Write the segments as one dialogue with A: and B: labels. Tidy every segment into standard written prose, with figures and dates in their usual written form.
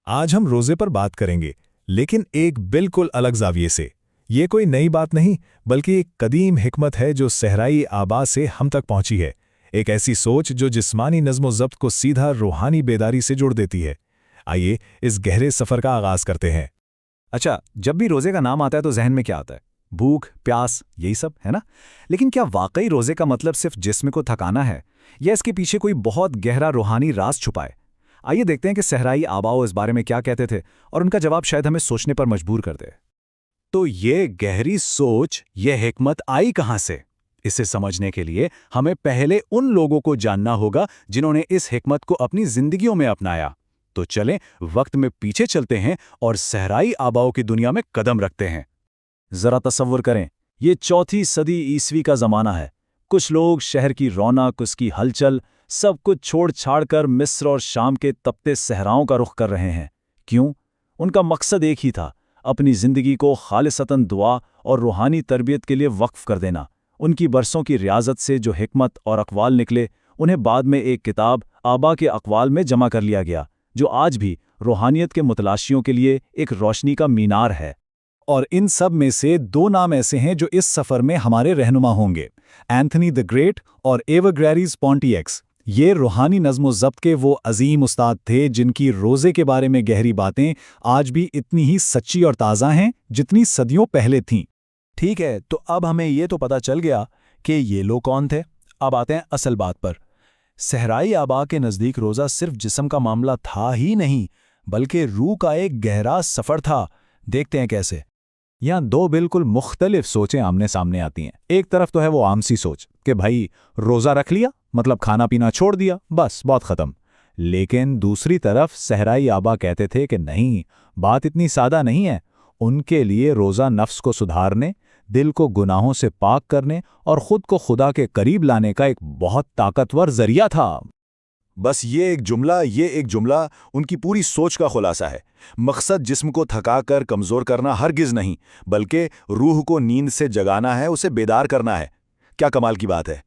A: آج ہم روزے پر بات کریں گے، لیکن ایک بالکل الگ زاویے سے۔ یہ کوئی نئی بات نہیں، بلکہ ایک قدیم حکمت ہے جو صحرائی آبا سے ہم تک پہنچی ہے۔ ایک ایسی سوچ جو جسمانی نظم و ضبط کو سیدھا روحانی بیداری سے جوڑ دیتی ہے۔ آئیے اس گہرے سفر کا آغاز کرتے ہیں۔
B: اچھا، جب بھی روزے کا نام آتا ہے تو ذہن میں کیا آتا ہے؟ بھوک، پیاس، یہی سب ہے نا؟ لیکن کیا واقعی روزے کا مطلب صرف جسم کو تھکانا ہے، یا اس کے پیچھے کوئی بہت گہرا روحانی راز چھپا ہے؟ آئیے دیکھتے ہیں کہ صحرائی آباؤ اس بارے میں کیا کہتے تھے، اور ان کا جواب شاید ہمیں سوچنے پر مجبور کر دے۔ تو یہ گہری سوچ، یہ حکمت آئی کہاں سے؟ اسے سمجھنے کے لیے ہمیں پہلے ان لوگوں کو جاننا ہوگا جنہوں نے اس حکمت کو اپنی زندگیوں میں اپنایا۔ تو چلیں وقت میں پیچھے چلتے ہیں اور صحرائی آباؤ کی دنیا میں قدم رکھتے ہیں۔ ذرا تصور کریں، یہ 4 صدی عیسوی کا زمانہ ہے۔ کچھ لوگ شہر کی رونق، اس کی ہلچل، سب کچھ چھوڑ چھاڑ کر مصر اور شام کے تپتے صحراؤں کا رخ کر رہے ہیں۔ کیوں؟ ان کا مقصد ایک ہی تھا، اپنی زندگی کو خالصتاً دعا اور روحانی تربیت کے لیے وقف کر دینا۔ ان کی برسوں کی ریاضت سے جو حکمت اور اقوال نکلے، انہیں بعد میں ایک کتاب آبا کے اقوال میں جمع کر لیا گیا، جو آج بھی روحانیت کے متلاشیوں کے لیے ایک روشنی کا مینار ہے۔ اور ان سب میں سے 2 نام ایسے ہیں جو اس سفر میں ہمارے رہنما ہوں گے، اینتھنی دی گریٹ اور ایورگریریز پونٹیکس۔ یہ روحانی نظم و ضبط کے وہ عظیم استاد تھے جن کی روزے کے بارے میں گہری باتیں آج بھی اتنی ہی سچی اور تازہ ہیں جتنی صدیوں پہلے تھیں۔
C: ٹھیک ہے، تو اب ہمیں یہ تو پتہ چل گیا کہ یہ لوگ کون تھے۔ اب آتے ہیں اصل بات پر۔ صحرائی آبا کے نزدیک روزہ صرف جسم کا معاملہ تھا ہی نہیں، بلکہ روح کا ایک گہرا سفر تھا۔ دیکھتے ہیں کیسے۔
B: یہاں 2 بالکل مختلف سوچیں آمنے سامنے آتی ہیں۔ ایک طرف تو ہے وہ عام سی سوچ کہ بھائی روزہ رکھ لیا مطلب کھانا پینا چھوڑ دیا، بس بہت ختم۔ لیکن دوسری طرف صحرائی آبا کہتے تھے کہ نہیں، بات اتنی سادہ نہیں ہے۔ ان کے لیے روزہ نفس کو سدھارنے، دل کو گناہوں سے پاک کرنے اور خود کو خدا کے قریب لانے کا ایک بہت طاقتور ذریعہ تھا۔
D: بس یہ ایک جملہ ان کی پوری سوچ کا خلاصہ ہے۔ مقصد جسم کو تھکا کر کمزور کرنا ہرگز نہیں، بلکہ روح کو نیند سے جگانا ہے، اسے بیدار کرنا ہے۔ کیا کمال کی بات ہے۔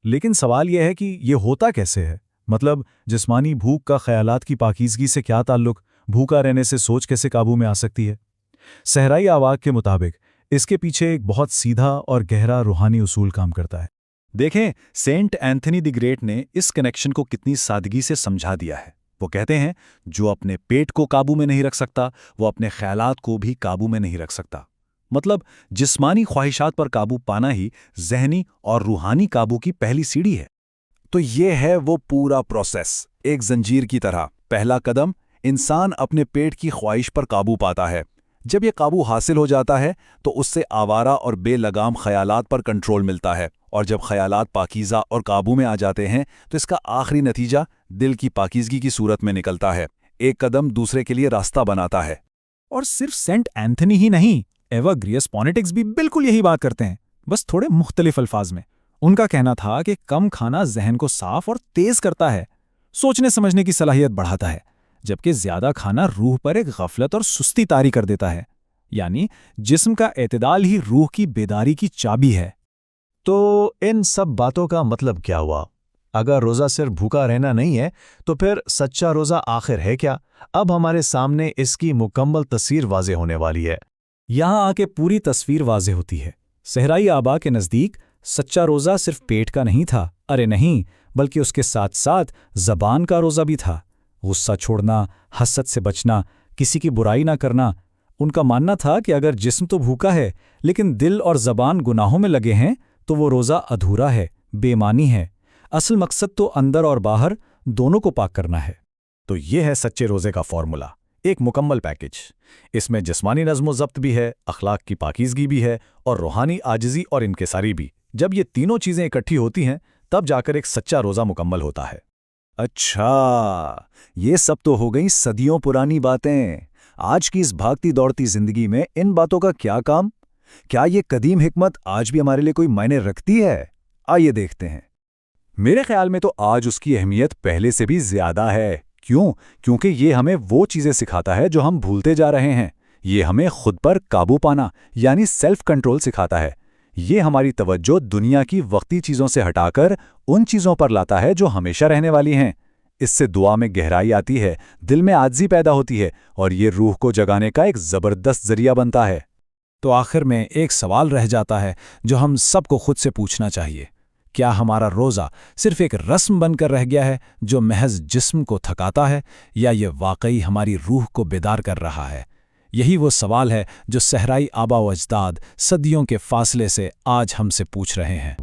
B: لیکن سوال یہ ہے کہ یہ ہوتا کیسے ہے؟ مطلب جسمانی بھوک کا خیالات کی پاکیزگی سے کیا تعلق؟ بھوکا رہنے سے سوچ کیسے قابو میں آ سکتی ہے؟ صحرائی آواز کے مطابق اس کے پیچھے ایک بہت سیدھا اور گہرا روحانی اصول کام کرتا ہے۔ دیکھیں، سینٹ اینتھنی دی گریٹ نے اس کنیکشن کو کتنی سادگی سے سمجھا دیا ہے۔ وہ کہتے ہیں، جو اپنے پیٹ کو قابو میں نہیں رکھ سکتا، وہ اپنے خیالات کو بھی قابو میں نہیں رکھ سکتا۔ مطلب جسمانی خواہشات پر قابو پانا ہی ذہنی اور روحانی قابو کی پہلی سیڑھی ہے۔ تو یہ ہے وہ پورا پروسیس، ایک زنجیر کی طرح۔ پہلا قدم، انسان اپنے پیٹ کی خواہش پر قابو پاتا ہے۔ جب یہ قابو حاصل ہو جاتا ہے تو اس سے آوارہ اور بے لگام خیالات پر کنٹرول ملتا ہے، اور جب خیالات پاکیزہ اور قابو میں آ جاتے ہیں تو اس کا آخری نتیجہ دل کی پاکیزگی کی صورت میں نکلتا ہے۔ ایک قدم دوسرے کے لیے راستہ بناتا ہے۔
C: اور صرف سینٹ اینتھنی ہی نہیں، ایورگریریز پونٹیکس بھی بالکل یہی بات کرتے ہیں، بس تھوڑے مختلف الفاظ میں۔ ان کا کہنا تھا کہ کم کھانا ذہن کو صاف اور تیز کرتا ہے، سوچنے سمجھنے کی صلاحیت بڑھاتا ہے، جبکہ زیادہ کھانا روح پر ایک غفلت اور سستی طاری کر دیتا ہے۔ یعنی جسم کا اعتدال ہی روح کی بیداری کی چابی ہے۔
E: تو ان سب باتوں کا مطلب کیا ہوا؟ اگر روزہ صرف بھوکا رہنا نہیں ہے تو پھر سچا روزہ آخر ہے کیا؟ اب ہمارے سامنے اس کی مکمل تصویر واضح ہونے والی ہے۔
C: یہاں آ کے پوری تصویر واضح ہوتی ہے۔ صحرائی آبا کے نزدیک سچا روزہ صرف پیٹ کا نہیں تھا، ارے نہیں، بلکہ اس کے ساتھ ساتھ زبان کا روزہ بھی تھا۔ غصہ چھوڑنا، حسد سے بچنا، کسی کی برائی نہ کرنا۔ ان کا ماننا تھا کہ اگر جسم تو بھوکا ہے لیکن دل اور زبان گناہوں میں لگے ہیں تو وہ روزہ ادھورا ہے، بے معنی ہے۔ اصل مقصد تو اندر اور باہر دونوں کو پاک کرنا ہے۔
B: تو یہ ہے سچے روزے کا فارمولا، ایک مکمل پیکج۔ اس میں جسمانی نظم و ضبط بھی ہے، اخلاق کی پاکیزگی بھی ہے، اور روحانی عاجزی اور انکساری بھی۔ جب یہ تینوں چیزیں اکٹھی ہوتی ہیں تب جا کر ایک سچا روزہ مکمل ہوتا ہے۔
D: اچھا، یہ سب تو ہو گئی صدیوں پرانی باتیں۔ آج کی اس بھاگتی دوڑتی زندگی میں ان باتوں کا کیا کام؟ کیا یہ قدیم حکمت آج بھی ہمارے لیے کوئی معنی رکھتی ہے؟ آئیے دیکھتے ہیں۔
B: میرے خیال میں تو آج اس کی اہمیت پہلے سے بھی زیادہ ہے۔ کیوں؟ کیونکہ یہ ہمیں وہ چیزیں سکھاتا ہے جو ہم بھولتے جا رہے ہیں۔ یہ ہمیں خود پر قابو پانا یعنی سیلف کنٹرول سکھاتا ہے۔ یہ ہماری توجہ دنیا کی وقتی چیزوں سے ہٹا کر ان چیزوں پر لاتا ہے جو ہمیشہ رہنے والی ہیں۔ اس سے دعا میں گہرائی آتی ہے، دل میں عاجزی پیدا ہوتی ہے اور یہ روح کو جگانے کا ایک زبردست ذریعہ بنتا ہے۔
C: تو آخر میں ایک سوال رہ جاتا ہے جو ہم سب کو خود سے پوچھنا چاہیے، کیا ہمارا روزہ صرف ایک رسم بن کر رہ گیا ہے جو محض جسم کو تھکاتا ہے، یا یہ واقعی ہماری روح کو بیدار کر رہا ہے؟ یہی وہ سوال ہے جو صحرائی آبا و اجداد صدیوں کے فاصلے سے آج ہم سے پوچھ رہے ہیں۔